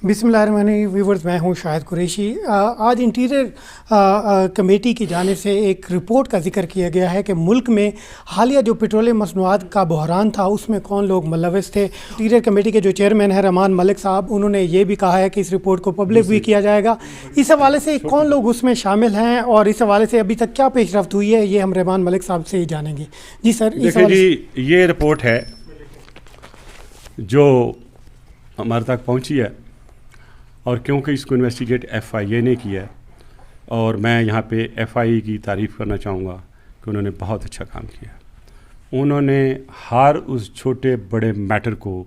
بسم اللہ الرحمن الرحیم. ویورز، میں ہوں شاہد قریشی. آج انٹیریئر کمیٹی کی جانب سے ایک رپورٹ کا ذکر کیا گیا ہے کہ ملک میں حالیہ جو پیٹرولیم مصنوعات کا بحران تھا اس میں کون لوگ ملوث تھے. انٹیریئر کمیٹی کے جو چیئرمین ہیں رحمان ملک صاحب، انہوں نے یہ بھی کہا ہے کہ اس رپورٹ کو پبلک بھی کیا جائے گا. اس حوالے سے کون لوگ اس میں شامل ہیں اور اس حوالے سے ابھی تک کیا پیش رفت ہوئی ہے، یہ ہم رحمان ملک صاحب سے ہی جانیں گے. جی سر. دیکھیں جی، یہ رپورٹ ہے جو ہمارے تک پہنچی ہے، اور کیونکہ اس کو انویسٹیگیٹ ایف آئی اے نے کیا ہے، اور میں یہاں پہ ایف آئی اے کی تعریف کرنا چاہوں گا کہ انہوں نے بہت اچھا کام کیا. انہوں نے ہر اس چھوٹے بڑے میٹر کو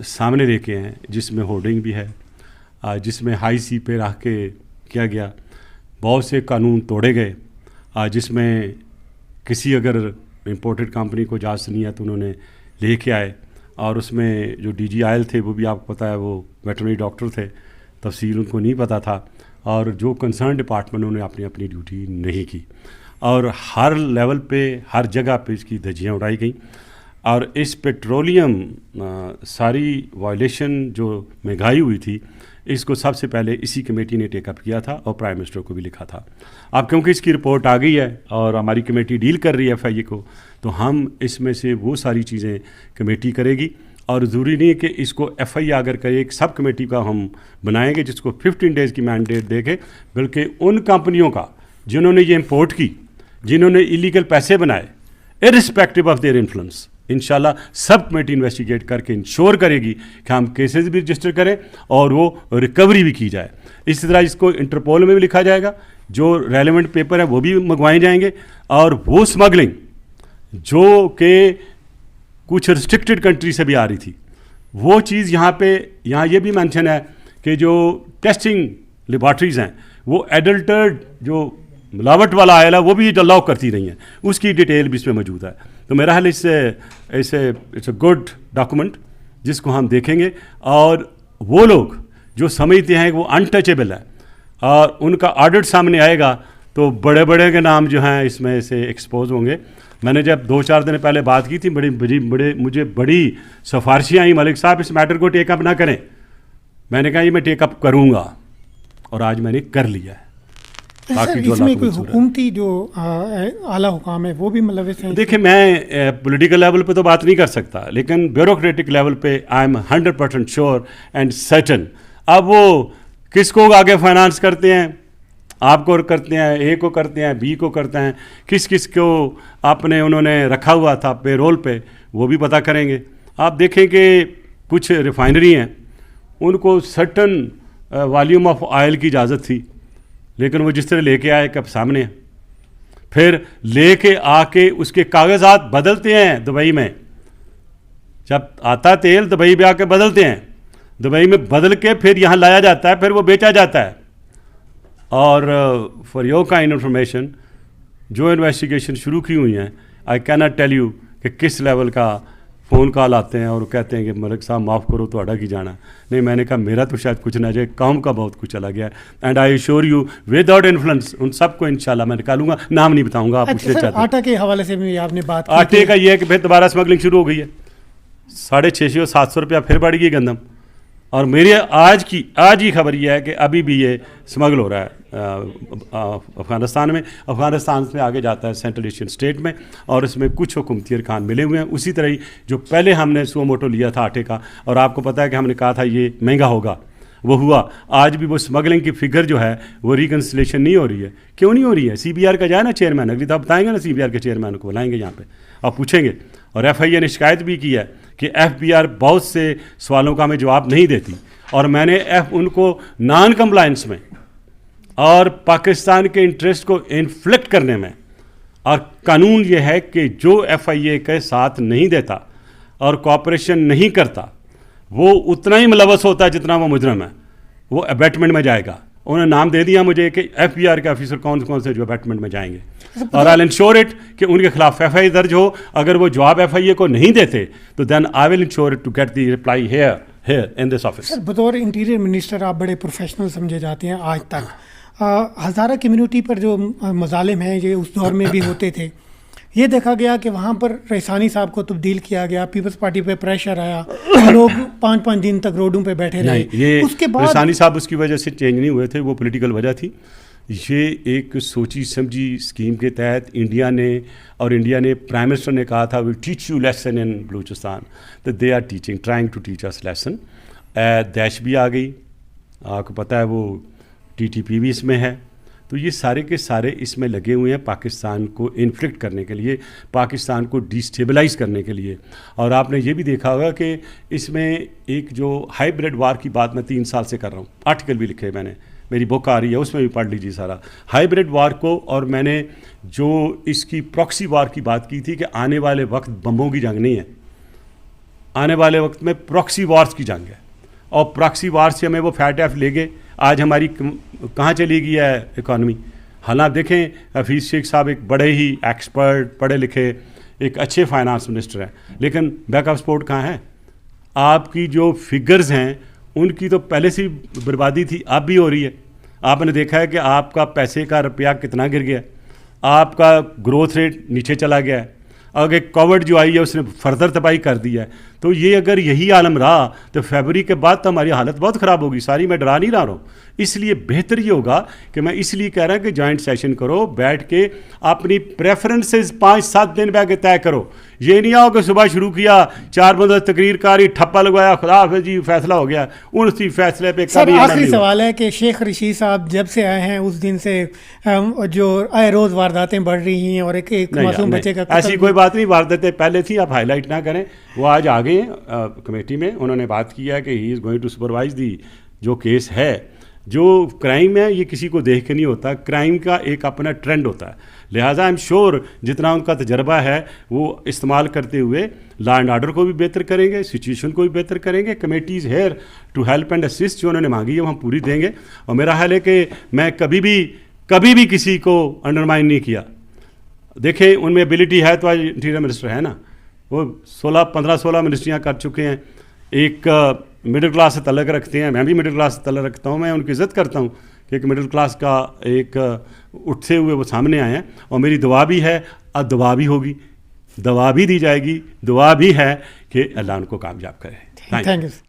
سامنے لے کے ہیں جس میں ہورڈنگ بھی ہے، جس میں ہائی سی پہ رکھ کے کیا گیا. بہت سے قانون توڑے گئے، جس میں کسی اگر امپورٹڈ کمپنی کو اجازت نہیں ہے تو انہوں نے لے کے آئے. اور اس میں جو ڈی جی آئل تھے وہ بھی آپ کو پتہ ہے وہ ویٹرنری ڈاکٹر تھے، تفصیل ان کو نہیں پتہ تھا، اور جو کنسرن ڈپارٹمنٹوں نے اپنی ڈیوٹی نہیں کی، اور ہر لیول پہ ہر جگہ پہ اس کی دھجیاں اڑائی گئیں. اور اس پیٹرولیم ساری وائلیشن جو مہنگائی ہوئی تھی، اس کو سب سے پہلے اسی کمیٹی نے ٹیک اپ کیا تھا اور پرائم منسٹر کو بھی لکھا تھا. اب کیونکہ اس کی رپورٹ آ گئی ہے اور ہماری کمیٹی ڈیل کر رہی ہے ایف آئی اے کو، تو ہم اس میں سے وہ ساری چیزیں کمیٹی کرے گی. اور ضروری نہیں ہے کہ اس کو ایف آئی اے اگر کرے ایک سب کمیٹی کا ہم بنائیں گے جس کو 15 ڈیز کی مینڈیٹ دے کے، بلکہ ان کمپنیوں کا جنہوں نے یہ امپورٹ کی، جنہوں نے ایلیگل پیسے بنائے، ارسپیکٹو آف دیئر انفلوئنس، انشاءاللہ سب کمیٹی انویسٹیگیٹ کر کے انشور کرے گی کہ ہم کیسز بھی رجسٹر کریں اور وہ ریکوری بھی کی جائے. اسی طرح اس کو انٹرپول میں بھی لکھا جائے گا، جو ریلیونٹ پیپر ہیں وہ بھی منگوائے جائیں گے. اور وہ اسمگلنگ جو کہ کچھ ریسٹرکٹڈ کنٹری سے بھی آ رہی تھی، وہ چیز یہاں یہ بھی مینشن ہے کہ جو ٹیسٹنگ لیبارٹریز ہیں وہ ایڈلٹرڈ جو ملاوٹ والا آئل ہے وہ بھی الاؤ کرتی رہی ہیں، اس کی ڈیٹیل بھی اس میں موجود ہے. تو میرا خیال اٹس اے گڈ ڈاکومنٹ جس کو ہم دیکھیں گے. اور وہ لوگ جو سمجھتے ہیں کہ وہ انٹچیبل ہے اور ان کا آڈٹ سامنے آئے گا تو بڑے بڑے کے نام جو ہیں اس میں سے ایکسپوز ہوں گے. میں نے جب 2-4 دن پہلے بات کی تھی، مجھے بڑی سفارشیں آئیں، ملک صاحب اس میٹر کو ٹیک اپ نہ کریں. میں نے کہا یہ میں ٹیک اپ کروں گا، اور آج میں نے کر لیا ہے. اس میں کوئی حکومتی جو اعلیٰ حکام ہے وہ بھی ملوث ہیں؟ دیکھیں، میں پولیٹیکل لیول پہ تو بات نہیں کر سکتا، لیکن بیوروکریٹک لیول پہ I am 100% sure and certain. اب وہ کس کو آگے فائنانس کرتے ہیں، آپ کو کرتے ہیں، اے کو کرتے ہیں، بی کو کرتے ہیں، کس کو انہوں نے رکھا ہوا تھا پے رول پہ، وہ بھی پتہ کریں گے. آپ دیکھیں کہ کچھ ریفائنری ہیں، ان کو سرٹن والیوم آف آئل کی اجازت تھی، لیکن وہ جس طرح لے کے آئے کب سامنے ہیں. پھر لے کے آ کے اس کے کاغذات بدلتے ہیں دبئی میں، جب آتا تیل دبئی پہ آ کے بدلتے ہیں، دبئی میں بدل کے پھر یہاں لایا جاتا ہے، پھر وہ بیچا جاتا ہے. اور فار یور کائنڈ انفارمیشن، جو انویسٹیگیشن شروع کی ہوئی ہیں، آئی کی ناٹ ٹیل یو کہ کس لیول کا فون کال آتے ہیں اور وہ کہتے ہیں کہ ملک صاحب معاف کرو تھوڑا کی جانا. نہیں، میں نے کہا میرا تو شاید کچھ نہ جائے، قوم کا بہت کچھ چلا گیا ہے. And I assure you without influence ان سب کو انشاءاللہ میں نکالوں گا. نام نہیں بتاؤں گا. آپ پوچھنا چاہتے ہیں آٹا کے حوالے سے بھی آپ نے بات کی. آٹے کا یہ ہے کہ پھر دوبارہ اسمگلنگ شروع ہو گئی ہے. 650-700 روپیہ پھر بڑھ گئی گندم. اور میری آج ہی خبر یہ ہے کہ ابھی بھی یہ اسمگل ہو رہا ہے افغانستان میں. افغانستان سے آگے جاتا ہے سینٹرل ایشین اسٹیٹ میں، اور اس میں کچھ حکومتی ارکان ملے ہوئے ہیں. اسی طرح ہی جو پہلے ہم نے سو موٹو لیا تھا آٹے کا، اور آپ کو پتہ ہے کہ ہم نے کہا تھا یہ مہنگا ہوگا، وہ ہوا. آج بھی وہ اسمگلنگ کی فگر جو ہے وہ ریکنسلیشن نہیں ہو رہی ہے. کیوں نہیں ہو رہی ہے؟ سی بی آر کا جائے نا چیئرمین، اگلی دفعہ بتائیں گے نا، سی بی آر کے چیئرمین کو بلائیں گے یہاں پہ، آپ پوچھیں گے. اور ایف آئی اے نے شکایت بھی کی ہے کہ ایف بی آر بہت سے سوالوں کا ہمیں جواب نہیں دیتی، اور میں نے ان کو نان کمپلائنس میں اور پاکستان کے انٹرسٹ کو انفلیکٹ کرنے میں، اور قانون یہ ہے کہ جو ایف آئی اے کے ساتھ نہیں دیتا اور کوآپریشن نہیں کرتا وہ اتنا ہی ملوث ہوتا ہے جتنا وہ مجرم ہے، وہ ابیٹمنٹ میں جائے گا. انہوں نے نام دے دیا مجھے کہ ایف بی آر کے آفیسر کون سے جو ابیٹمنٹ میں جائیں گے، اور آئی ول انشور اٹ کہ ان کے خلاف ایف آئی اے درج ہو. اگر وہ جواب ایف آئی اے کو نہیں دیتے تو دین I will ensure it to get the reply here in this office. بطور انٹیریئر منسٹر آپ بڑے پروفیشنل سمجھے جاتے ہیں. آج تک ہزارہ کمیونٹی پر جو مظالم ہیں یہ اس دور میں بھی ہوتے تھے. یہ دیکھا گیا کہ وہاں پر ریحانی صاحب کو تبدیل کیا گیا, پیپلز پارٹی پہ پریشر آیا, لوگ 5-5 دن تک روڈوں پہ بیٹھے رہے. یہ اس کے بعد ریحانی صاحب اس کی وجہ سے چینج نہیں ہوئے تھے, وہ پولیٹیکل وجہ تھی. یہ ایک سوچی سمجھی اسکیم کے تحت انڈیا نے پرائم منسٹر نے کہا تھا we teach you lesson in Balochistan, تو they are trying to teach us lesson. دیش بھی آ گئی, آپ کو پتہ ہے وہ TTP بھی اس میں ہے. تو یہ سارے کے سارے اس میں لگے ہوئے ہیں پاکستان کو انفلیکٹ کرنے کے لیے, پاکستان کو ڈیسٹیبلائز کرنے کے لیے. اور آپ نے یہ بھی دیکھا ہوگا کہ اس میں ایک جو ہائیبریڈ وار کی بات میں 3 سال سے کر رہا ہوں, آرٹیکل بھی لکھے میں نے, میری بک آ رہی ہے اس میں بھی پڑھ لیجیے سارا ہائیبریڈ وار کو. اور میں نے جو اس کی پراکسی وار کی بات کی تھی کہ آنے والے وقت بمبوں کی جنگ نہیں ہے, آنے والے وقت میں پراکسی وارز کی جنگ ہے. اور پراکسی وار سے ہمیں وہ فیٹ ایف لے گئے. آج ہماری کہاں چلی گئی ہے اکانومی. حالانکہ دیکھیں حفیظ شیخ صاحب ایک بڑے ہی ایکسپرٹ, پڑھے لکھے, ایک اچھے فائنانس منسٹر ہیں, لیکن بیک آف سپورٹ کہاں ہے؟ آپ کی جو فگرز ہیں ان کی تو پہلے سے بربادی تھی, اب بھی ہو رہی ہے. آپ نے دیکھا ہے کہ آپ کا پیسے کا روپیہ کتنا گر گیا, آپ کا گروتھ ریٹ نیچے چلا گیا ہے, اور ایک کووڈ جو آئی ہے اس نے فردر تباہی کر دی ہے. تو یہ اگر یہی عالم رہا تو فیبرری کے بعد تو ہماری حالت بہت خراب ہوگی ساری. میں ڈرا نہیں رہا ہوں, اس لیے بہتر یہ ہوگا کہ میں اس لیے کہہ رہا ہوں کہ جوائنٹ سیشن کرو, بیٹھ کے اپنی پریفرنسز 5-7 دن بیٹھ کے طے کرو. یہ نہیں آؤ کہ صبح شروع کیا 4 بندہ تقریر کاری ٹھپا لگوایا, خدا حافظ جی فیصلہ ہو گیا, اسی فیصلے پہ سر آخری سوال ہے کہ شیخ رشید صاحب جب سے آئے ہیں اس دن سے جو آئے روز وارداتیں بڑھ رہی ہیں اور ایک معصوم بچے کا ایسی کوئی بات نہیں, وارداتیں پہلے تھی, آپ ہائی لائٹ نہ کریں. وہ آج آ گئے ہیں کمیٹی میں, انہوں نے بات کیا ہے کہ he is going to supervise the جو کیس ہے. جو کرائم ہے یہ کسی کو دیکھ کے نہیں ہوتا, کرائم کا ایک اپنا ٹرینڈ ہوتا ہے. لہٰذا آئی ایم شیور جتنا ان کا تجربہ ہے وہ استعمال کرتے ہوئے لا اینڈ آرڈر کو بھی بہتر کریں گے, سچویشن کو بھی بہتر کریں گے. Committees here to help and assist, جو انہوں نے مانگی ہے وہ ہم پوری دیں گے. اور میرا خیال ہے کہ میں کبھی بھی کسی کو انڈرمائن نہیں کیا. دیکھیں ان میں ایبلٹی ہے تو آج انٹیریئر منسٹر ہے نا, وہ 15-16 منسٹریاں کر چکے ہیں. ایک مڈل کلاس سے تعلق رکھتے ہیں, میں بھی مڈل کلاس سے تعلق رکھتا ہوں, میں ان کی عزت کرتا ہوں کہ ایک مڈل کلاس کا ایک اٹھتے ہوئے وہ سامنے آئے ہیں. اور میری دعا بھی ہے, اب دعا بھی ہوگی, دعا بھی دی جائے گی, دعا بھی ہے کہ اللہ ان کو کامیاب کرے. Thank you.